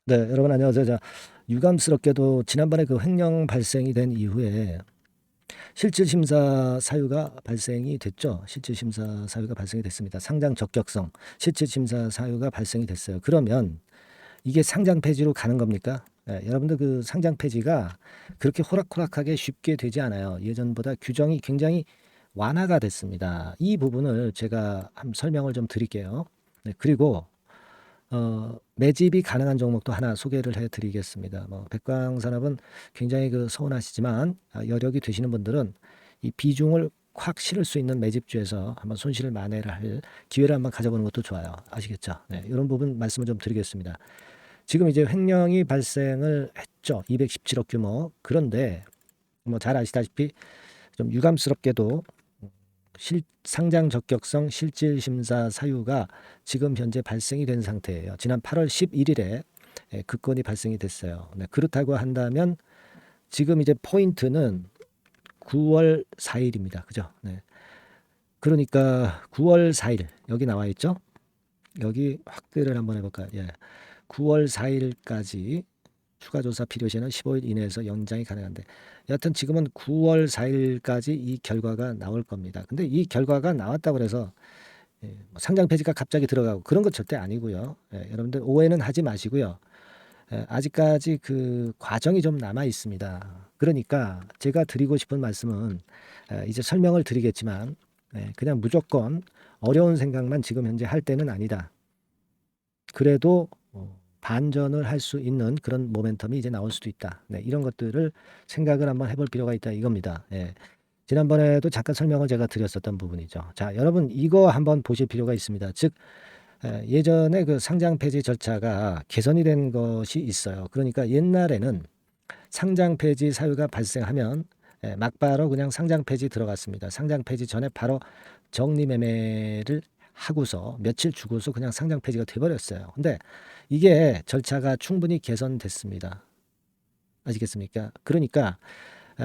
네, 여러분 안녕하세요. 유감스럽게도 지난번에 그 횡령 발생이 된 이후에 실질심사 사유가 발생이 됐죠. 실질심사 사유가 발생이 됐습니다. 상장 적격성 실질심사 사유가 발생이 됐어요. 그러면 이게 상장 폐지로 가는 겁니까? 여러분들 그 상장 폐지가 그렇게 호락호락하게 쉽게 되지 않아요. 예전보다 규정이 굉장히 완화가 됐습니다. 이 부분을 제가 한번 설명을 좀 드릴게요. 네, 그리고 매집이 가능한 종목도 하나 소개를 해드리겠습니다. 백광산업은 굉장히 그 서운하시지만 여력이 되시는 분들은 이 비중을 확 실을 수 있는 매집주에서 한번 손실을 만회를 할 기회를 한번 가져보는 것도 좋아요. 아시겠죠? 네, 이런 부분 말씀을 좀 드리겠습니다. 지금 이제 횡령이 발생을 했죠. 217억 규모. 그런데 뭐 잘 아시다시피 좀 유감스럽게도 상장 적격성 실질 심사 사유가 지금 현재 발생이 된 상태예요. 지난 8월 11일에 그 건이 발생이 됐어요. 네, 그렇다고 한다면 지금 이제 포인트는 9월 4일입니다. 그죠? 네. 그러니까 9월 4일 여기 나와 있죠? 여기 확대를 한번 해볼까요? 예. 9월 4일까지 추가 조사 필요시에는 15일 이내에서 연장이 가능한데 여하튼 지금은 9월 4일까지 이 결과가 나올 겁니다. 근데 이 결과가 나왔다고 해서 뭐 상장 폐지가 갑자기 들어가고 그런 것 절대 아니고요. 여러분들 오해는 하지 마시고요. 아직까지 그 과정이 좀 남아 있습니다. 그러니까 제가 드리고 싶은 말씀은 이제 설명을 드리겠지만 그냥 무조건 어려운 생각만 지금 현재 할 때는 아니다. 그래도 반전을 할 수 있는 그런 모멘텀이 이제 나올 수도 있다. 네, 이런 것들을 생각을 한번 해볼 필요가 있다 이겁니다. 지난번에도 잠깐 설명을 제가 드렸었던 부분이죠. 자, 여러분 이거 한번 보실 필요가 있습니다. 즉 예전에 그 상장 폐지 절차가 개선이 된 것이 있어요. 그러니까 옛날에는 상장 폐지 사유가 발생하면 막바로 그냥 상장 폐지 들어갔습니다. 상장 폐지 전에 바로 정리 매매를 하고서 며칠 주고서 그냥 상장 폐지가 돼버렸어요. 근데 이게 절차가 충분히 개선됐습니다. 아시겠습니까? 그러니까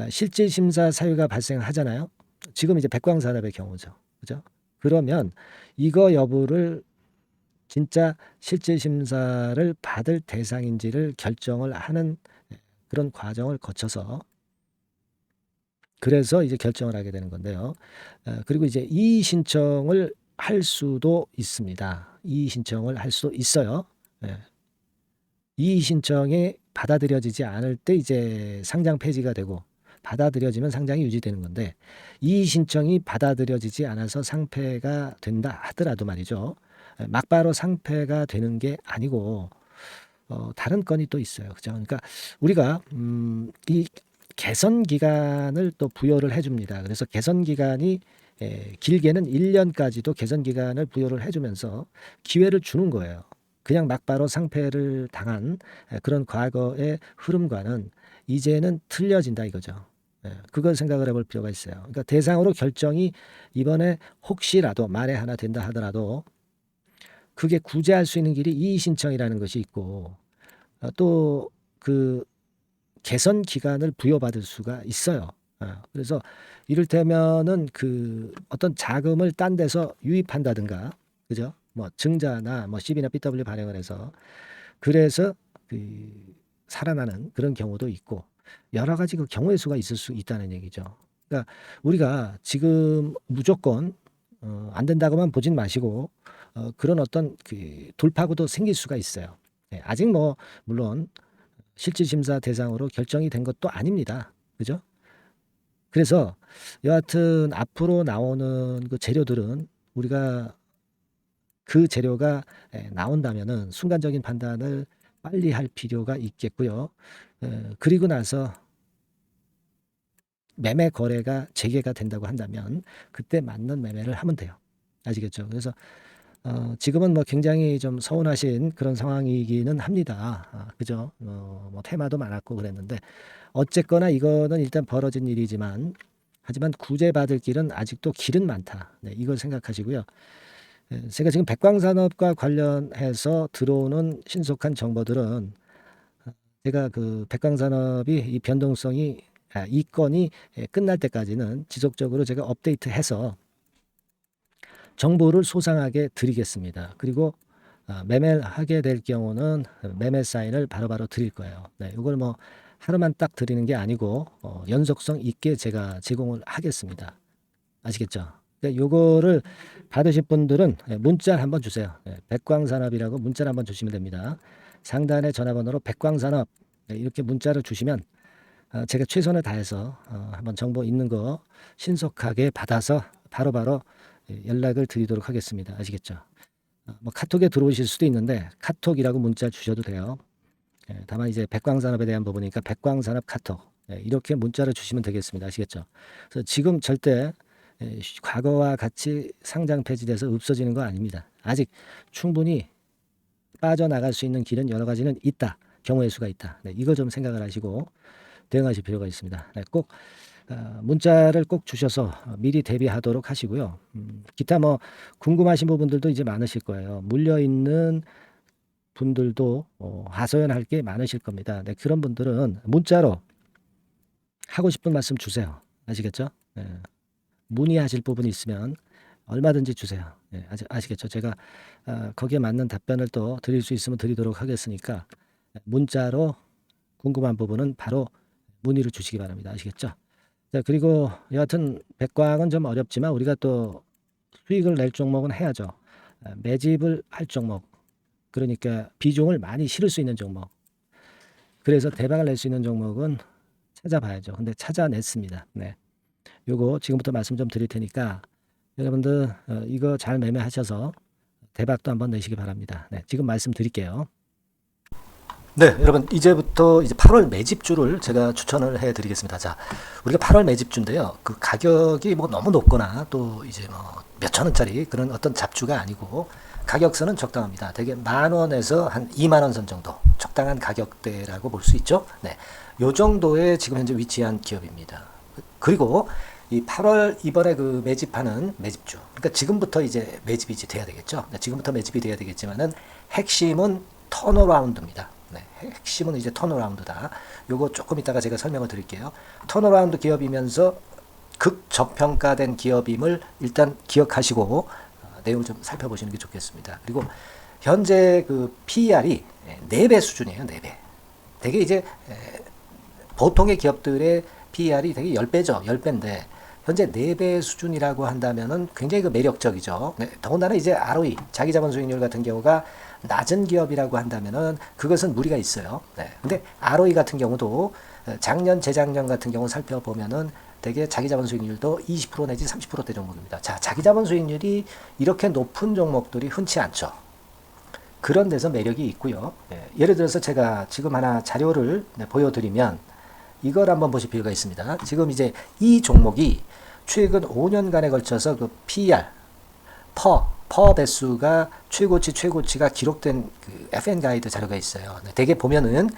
실질 심사 사유가 발생하잖아요. 지금 이제 백광산업의 경우죠. 그죠? 그러면 이거 여부를 진짜 실질 심사를 받을 대상인지를 결정을 하는 그런 과정을 거쳐서 그래서 이제 결정을 하게 되는 건데요. 그리고 이제 이의 신청을 할 수도 있습니다. 이의 신청을 할 수도 있어요. 예. 이의 신청이 받아들여지지 않을 때 이제 상장 폐지가 되고 받아들여지면 상장이 유지되는 건데 이의 신청이 받아들여지지 않아서 상폐가 된다 하더라도 말이죠. 막바로 상폐가 되는 게 아니고 다른 건이 또 있어요. 그죠? 그러니까 우리가 이 개선 기간을 또 부여를 해줍니다. 그래서 개선 기간이 길게는 1년까지도 개선 기간을 부여를 해주면서 기회를 주는 거예요. 그냥 막바로 상패를 당한 그런 과거의 흐름과는 이제는 틀려진다 이거죠. 그걸 생각을 해볼 필요가 있어요. 그러니까 대상으로 결정이 이번에 혹시라도 만에 하나 된다 하더라도 그게 구제할 수 있는 길이 이의 신청이라는 것이 있고 또 그 개선 기간을 부여받을 수가 있어요. 그래서 이를테면은 그 어떤 자금을 딴 데서 유입한다든가, 그죠? 뭐 증자나 뭐 CB나 BW 발행을 해서 그래서 그 살아나는 그런 경우도 있고 여러 가지 그 경우의 수가 있을 수 있다는 얘기죠. 그러니까 우리가 지금 무조건 안 된다고만 보진 마시고 그런 어떤 그 돌파구도 생길 수가 있어요. 아직 뭐 물론 실질심사 대상으로 결정이 된 것도 아닙니다. 그죠? 그래서 여하튼 앞으로 나오는 그 재료들은 우리가 그 재료가 나온다면은 순간적인 판단을 빨리 할 필요가 있겠고요. 그리고 나서 매매 거래가 재개가 된다고 한다면 그때 맞는 매매를 하면 돼요. 아시겠죠? 그래서 지금은 뭐 굉장히 좀 서운하신 그런 상황이기는 합니다. 그죠? 뭐 테마도 많았고 그랬는데 어쨌거나 이거는 일단 벌어진 일이지만 하지만 구제받을 길은 아직도 길은 많다. 네, 이걸 생각하시고요. 제가 지금 백광산업과 관련해서 들어오는 신속한 정보들은 제가 그 백광산업이 이 변동성이 이 건이 끝날 때까지는 지속적으로 제가 업데이트해서 정보를 소상하게 드리겠습니다. 그리고 매매를 하게 될 경우는 매매 사인을 바로바로 드릴 거예요. 네, 이걸 뭐 하루만 딱 드리는 게 아니고 연속성 있게 제가 제공을 하겠습니다. 아시겠죠? 요거를 받으실 분들은 문자를 한번 주세요. 백광산업이라고 문자를 한번 주시면 됩니다. 상단에 전화번호로 백광산업 이렇게 문자를 주시면 제가 최선을 다해서 한번 정보 있는 거 신속하게 받아서 바로바로 연락을 드리도록 하겠습니다. 아시겠죠? 뭐 카톡에 들어오실 수도 있는데 카톡이라고 문자 주셔도 돼요. 다만 이제 백광산업에 대한 부분이니까 백광산업 카톡 이렇게 문자를 주시면 되겠습니다. 아시겠죠? 그래서 지금 절대 과거와 같이 상장 폐지돼서 없어지는 거 아닙니다. 아직 충분히 빠져나갈 수 있는 길은 여러 가지는 있다. 경우의 수가 있다. 이거 좀 생각을 하시고 대응하실 필요가 있습니다. 꼭 문자를 꼭 주셔서 미리 대비하도록 하시고요. 기타 뭐 궁금하신 부분들도 이제 많으실 거예요. 물려 있는 분들도 하소연할 게 많으실 겁니다. 그런 분들은 문자로 하고 싶은 말씀 주세요. 아시겠죠? 문의하실 부분이 있으면 얼마든지 주세요. 아시겠죠? 제가 거기에 맞는 답변을 또 드릴 수 있으면 드리도록 하겠으니까 문자로 궁금한 부분은 바로 문의를 주시기 바랍니다. 아시겠죠? 자, 그리고 여하튼 백광은 좀 어렵지만 우리가 또 수익을 낼 종목은 해야죠. 매집을 할 종목, 그러니까 비중을 많이 실을 수 있는 종목, 그래서 대박을 낼 수 있는 종목은 찾아봐야죠. 근데 찾아냈습니다. 네, 요거 지금부터 말씀 좀 드릴 테니까 여러분들 이거 잘 매매하셔서 대박도 한번 내시기 바랍니다. 네, 지금 말씀드릴게요. 네, 여러분 이제부터 이제 8월 매집주를 제가 추천을 해드리겠습니다. 자, 우리가 8월 매집주인데요. 그 가격이 뭐 너무 높거나 또 이제 뭐 몇천 원짜리 그런 어떤 잡주가 아니고 가격선은 적당합니다. 대개 10,000원에서 한 20,000원 선 정도 적당한 가격대라고 볼 수 있죠. 네, 요 정도에 지금 현재 위치한 기업입니다. 그리고 이 8월 이번에 그 매집하는 매집주, 그러니까 지금부터 이제 매집이 이제 돼야 되겠죠. 네, 지금부터 매집이 돼야 되겠지만은 핵심은 턴어라운드입니다. 네, 핵심은 이제 턴어라운드다. 요거 조금 이따가 제가 설명을 드릴게요. 턴어라운드 기업이면서 극저평가된 기업임을 일단 기억하시고 내용을 좀 살펴보시는 게 좋겠습니다. 그리고 현재 그 PER이 4배 수준이에요. 4배. 되게 이제 보통의 기업들의 PER이 되게 10배죠. 10배인데 현재 4배 수준이라고 한다면은 굉장히 그 매력적이죠. 네, 더군다나 이제 ROE, 자기자본 수익률 같은 경우가 낮은 기업이라고 한다면은 그것은 무리가 있어요. 네. 근데 ROE 같은 경우도 작년, 재작년 같은 경우 살펴보면은 되게 자기자본 수익률도 20% 내지 30%대 종목입니다. 자, 자기자본 수익률이 이렇게 높은 종목들이 흔치 않죠. 그런 데서 매력이 있고요. 예를 들어서 제가 지금 하나 자료를 보여드리면 이걸 한번 보실 필요가 있습니다. 지금 이제 이 종목이 최근 5년간에 걸쳐서 그 PER, 퍼 배수가 최고치가 기록된 그 FN 가이드 자료가 있어요. 대개 보면은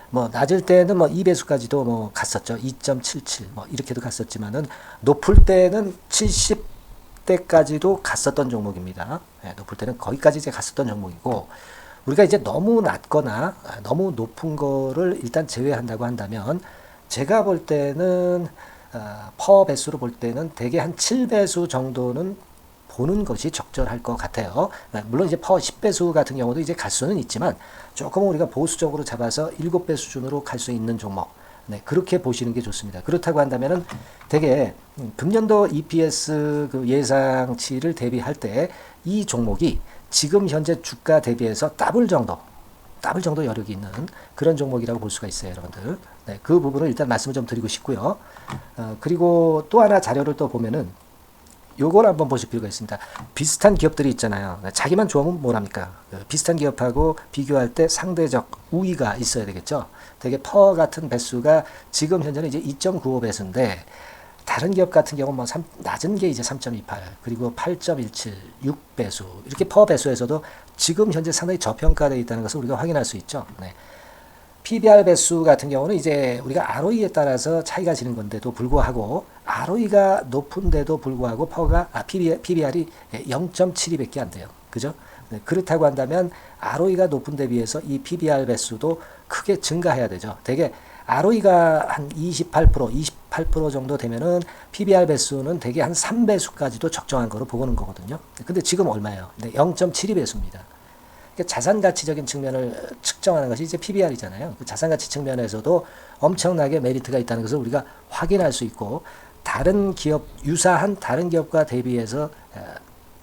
뭐 낮을 때는 뭐 2배수까지도 뭐 갔었죠. 2.77 뭐 이렇게도 갔었지만은 높을 때는 70대까지도 갔었던 종목입니다. 높을 때는 거기까지 이제 갔었던 종목이고, 우리가 이제 너무 낮거나 너무 높은 거를 일단 제외한다고 한다면 제가 볼 때는 퍼 배수로 볼 때는 대개 한 7배수 정도는 보는 것이 적절할 것 같아요. 물론 이제 퍼 10배수 같은 경우도 이제 갈 수는 있지만 조금 우리가 보수적으로 잡아서 7배 수준으로 갈 수 있는 종목. 네, 그렇게 보시는 게 좋습니다. 그렇다고 한다면은 되게 금년도 EPS 그 예상치를 대비할 때 이 종목이 지금 현재 주가 대비해서 더블 정도 여력이 있는 그런 종목이라고 볼 수가 있어요, 여러분들. 네, 그 부분을 일단 말씀을 좀 드리고 싶고요. 그리고 또 하나 자료를 또 보면은 요걸 한번 보실 필요가 있습니다. 비슷한 기업들이 있잖아요. 자기만 좋으면 뭐랍니까? 비슷한 기업하고 비교할 때 상대적 우위가 있어야 되겠죠. 되게 퍼 같은 배수가 지금 현재는 이제 2.95배수인데 다른 기업 같은 경우는 뭐 낮은 게 이제 3.28 그리고 8.17 6배수 이렇게 퍼 배수에서도 지금 현재 상당히 저평가되어 있다는 것을 우리가 확인할 수 있죠. 네. PBR 배수 같은 경우는 이제 우리가 ROE에 따라서 차이가 지는 건데도 불구하고 ROE가 높은데도 불구하고 PBR이 0.72밖에 안 돼요. 그죠? 네, 그렇다고 한다면 ROE가 높은 데 비해서 이 PBR 배수도 크게 증가해야 되죠. 되게 ROE가 한 28% 정도 되면은 PBR 배수는 되게 한 3배수까지도 적정한 거로 보고는 거거든요. 근데 지금 얼마예요? 네, 0.72배수입니다. 그러니까 자산 가치적인 측면을 측정하는 것이 이제 PBR이잖아요. 그 자산 가치 측면에서도 엄청나게 메리트가 있다는 것을 우리가 확인할 수 있고, 다른 기업, 유사한 다른 기업과 대비해서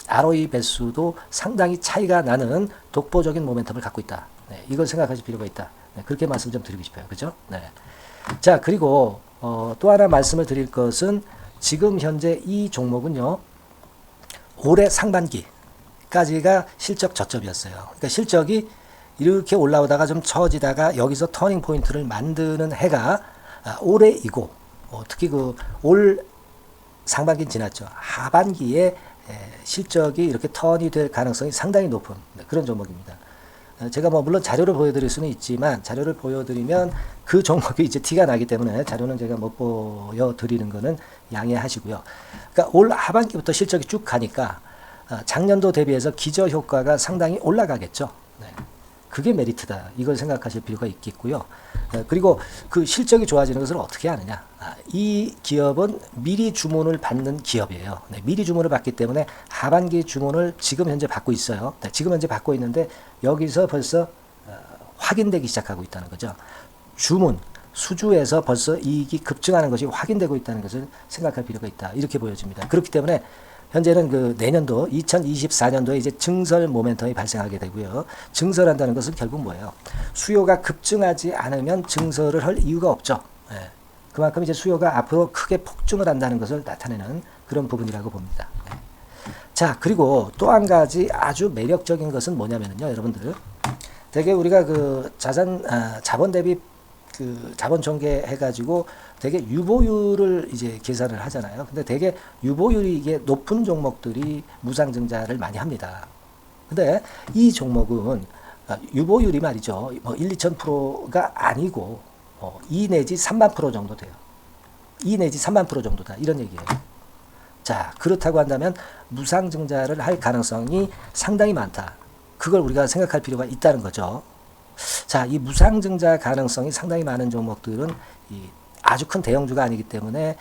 ROE 배수도 상당히 차이가 나는 독보적인 모멘텀을 갖고 있다. 네, 이걸 생각하실 필요가 있다. 네, 그렇게 말씀 좀 드리고 싶어요. 그죠? 네. 자, 그리고 또 하나 말씀을 드릴 것은, 지금 현재 이 종목은요, 올해 상반기까지가 실적 저점이었어요. 그러니까 실적이 이렇게 올라오다가 좀 처지다가 여기서 터닝 포인트를 만드는 해가 올해이고, 특히 그 올 상반기는 지났죠. 하반기에 실적이 이렇게 턴이 될 가능성이 상당히 높은 그런 종목입니다. 제가 뭐 물론 자료를 보여드릴 수는 있지만, 자료를 보여드리면 그 종목이 이제 티가 나기 때문에 자료는 제가 못 보여드리는 거는 양해하시고요. 그러니까 올 하반기부터 실적이 쭉 가니까 작년도 대비해서 기저 효과가 상당히 올라가겠죠. 네. 그게 메리트다. 이걸 생각하실 필요가 있겠고요. 그리고 그 실적이 좋아지는 것을 어떻게 하느냐. 이 기업은 미리 주문을 받는 기업이에요. 네, 미리 주문을 받기 때문에 하반기 주문을 지금 현재 받고 있어요. 네, 지금 현재 받고 있는데 여기서 벌써 확인되기 시작하고 있다는 거죠. 주문, 수주에서 벌써 이익이 급증하는 것이 확인되고 있다는 것을 생각할 필요가 있다. 이렇게 보여집니다. 그렇기 때문에 현재는 그 내년도 2024년도에 이제 증설 모멘텀이 발생하게 되고요. 증설한다는 것은 결국 뭐예요? 수요가 급증하지 않으면 증설을 할 이유가 없죠. 예. 그만큼 이제 수요가 앞으로 크게 폭증을 한다는 것을 나타내는 그런 부분이라고 봅니다. 예. 자, 그리고 또 한 가지 아주 매력적인 것은 뭐냐면요, 여러분들. 되게 우리가 그 자본 대비 그 자본 전개 해가지고 되게 유보율을 이제 계산을 하잖아요. 근데 되게 유보율이 이게 높은 종목들이 무상증자를 많이 합니다. 근데 이 종목은 유보율이 말이죠. 뭐 1, 2,000%가 아니고 2 내지 3만 프로 정도 돼요. 2 내지 3만 프로 정도다. 이런 얘기예요. 자, 그렇다고 한다면 무상증자를 할 가능성이 상당히 많다. 그걸 우리가 생각할 필요가 있다는 거죠. 자, 이 무상증자 가능성이 상당히 많은 종목들은 아주 큰 대형주가 아니기 때문에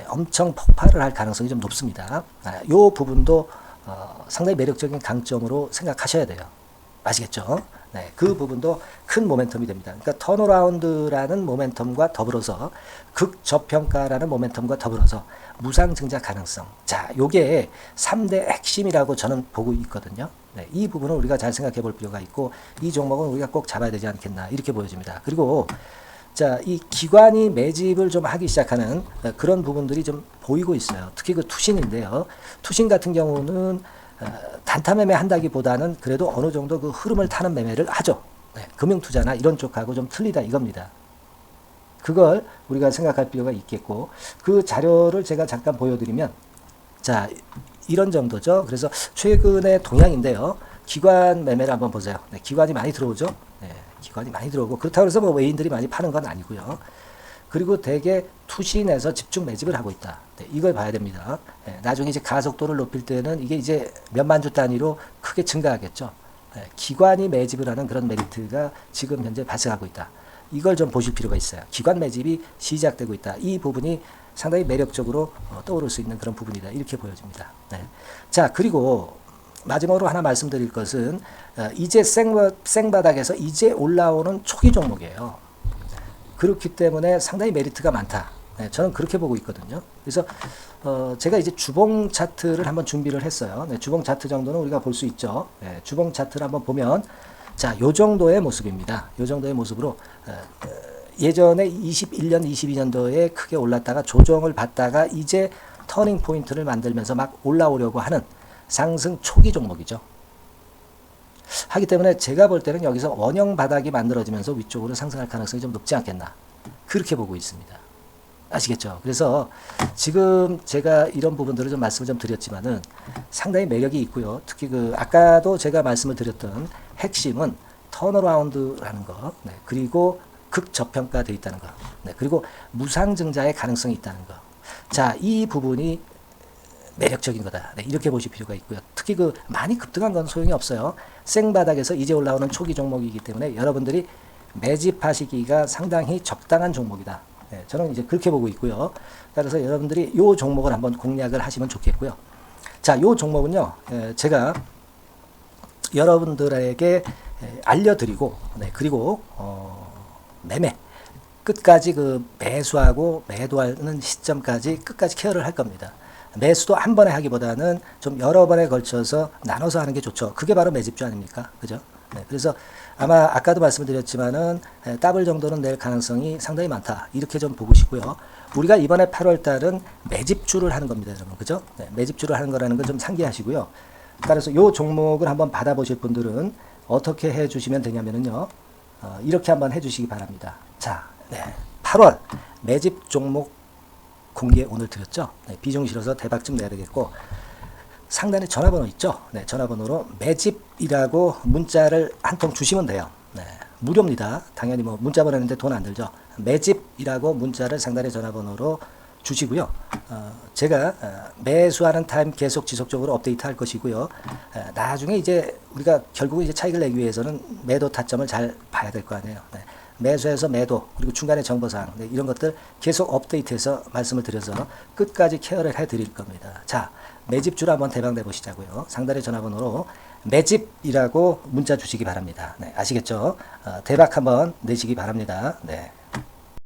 엄청 폭발을 할 가능성이 좀 높습니다. 이 부분도 상당히 매력적인 강점으로 생각하셔야 돼요. 아시겠죠? 네, 그 부분도 큰 모멘텀이 됩니다. 그러니까 턴어라운드라는 모멘텀과 더불어서 극저평가라는 모멘텀과 더불어서 무상증자 가능성. 자, 요게 3대 핵심이라고 저는 보고 있거든요. 네, 이 부분을 우리가 잘 생각해 볼 필요가 있고, 이 종목은 우리가 꼭 잡아야 되지 않겠나 이렇게 보여집니다. 그리고 자, 이 기관이 매집을 좀 하기 시작하는 그런 부분들이 좀 보이고 있어요. 특히 그 투신인데요. 투신 같은 경우는 단타 매매 한다기보다는 그래도 어느 정도 그 흐름을 타는 매매를 하죠. 네, 금융투자나 이런 쪽하고 좀 틀리다 이겁니다. 그걸 우리가 생각할 필요가 있겠고, 그 자료를 제가 잠깐 보여드리면, 자, 이런 정도죠. 그래서 최근의 동향인데요. 기관 매매를 한번 보세요. 네, 기관이 많이 들어오죠. 네, 기관이 많이 들어오고, 그렇다고 해서 뭐 외인들이 많이 파는 건 아니고요. 그리고 대개 투신에서 집중 매집을 하고 있다. 네, 이걸 봐야 됩니다. 네, 나중에 이제 가속도를 높일 때는 이게 이제 몇만 주 단위로 크게 증가하겠죠. 네, 기관이 매집을 하는 그런 메리트가 지금 현재 발생하고 있다. 이걸 좀 보실 필요가 있어요. 기관 매집이 시작되고 있다. 이 부분이 상당히 매력적으로 떠오를 수 있는 그런 부분이다. 이렇게 보여집니다. 네. 자, 그리고 마지막으로 하나 말씀드릴 것은 이제 생바닥에서 이제 올라오는 초기 종목이에요. 그렇기 때문에 상당히 메리트가 많다. 네, 저는 그렇게 보고 있거든요. 그래서 제가 이제 주봉 차트를 한번 준비를 했어요. 네, 주봉 차트 정도는 우리가 볼 수 있죠. 네, 주봉 차트를 한번 보면, 자, 요 정도의 모습입니다. 요 정도의 모습으로 예전에 21년, 22년도에 크게 올랐다가 조정을 받다가 이제 터닝 포인트를 만들면서 막 올라오려고 하는 상승 초기 종목이죠. 하기 때문에 제가 볼 때는 여기서 원형 바닥이 만들어지면서 위쪽으로 상승할 가능성이 좀 높지 않겠나. 그렇게 보고 있습니다. 아시겠죠? 그래서 지금 제가 이런 부분들을 좀 말씀을 좀 드렸지만은 상당히 매력이 있고요. 특히 그 아까도 제가 말씀을 드렸던 핵심은 턴어라운드라는 거, 네, 그리고 극저평가되어 있다는 거, 네, 그리고 무상증자의 가능성이 있다는 거. 자, 이 부분이 매력적인 거다. 네, 이렇게 보실 필요가 있고요. 특히 그 많이 급등한 건 소용이 없어요. 생바닥에서 이제 올라오는 초기 종목이기 때문에 여러분들이 매집하시기가 상당히 적당한 종목이다. 네, 저는 이제 그렇게 보고 있고요. 그래서 여러분들이 이 종목을 한번 공략을 하시면 좋겠고요. 자, 이 종목은요, 제가 여러분들에게 알려드리고, 네, 그리고 매매 끝까지 그 매수하고 매도하는 시점까지 끝까지 케어를 할 겁니다. 매수도 한 번에 하기보다는 좀 여러 번에 걸쳐서 나눠서 하는 게 좋죠. 그게 바로 매집주 아닙니까? 그죠? 네, 그래서 아마 아까도 말씀드렸지만은 더블 정도는 낼 가능성이 상당히 많다. 이렇게 좀 보시고요. 우리가 이번에 8월 달은 매집주를 하는 겁니다, 여러분. 그죠? 네, 매집주를 하는 거라는 걸 좀 상기하시고요. 따라서 이 종목을 한번 받아보실 분들은 어떻게 해 주시면 되냐면요. 이렇게 한번 해 주시기 바랍니다. 자, 네, 8월 매집 종목 공개 오늘 드렸죠. 네, 비중 실어서 대박 좀 내야 되겠고, 상단에 전화번호 있죠. 네, 전화번호로 매집이라고 문자를 한 통 주시면 돼요. 네, 무료입니다. 당연히 뭐 문자 보내는데 돈 안 들죠. 매집이라고 문자를 상단에 전화번호로 주시고요. 제가 매수하는 타임 계속 지속적으로 업데이트 할 것이고요. 나중에 이제 우리가 결국 이제 차익을 내기 위해서는 매도 타점을 잘 봐야 될 거 아니에요. 네. 매수해서 매도, 그리고 중간에 정보사항, 네, 이런 것들 계속 업데이트해서 말씀을 드려서 끝까지 케어를 해드릴 겁니다. 자, 매집주를 한번 대박 내보시자고요. 상단의 전화번호로 매집이라고 문자 주시기 바랍니다. 네, 아시겠죠? 대박 한번 내시기 바랍니다. 네.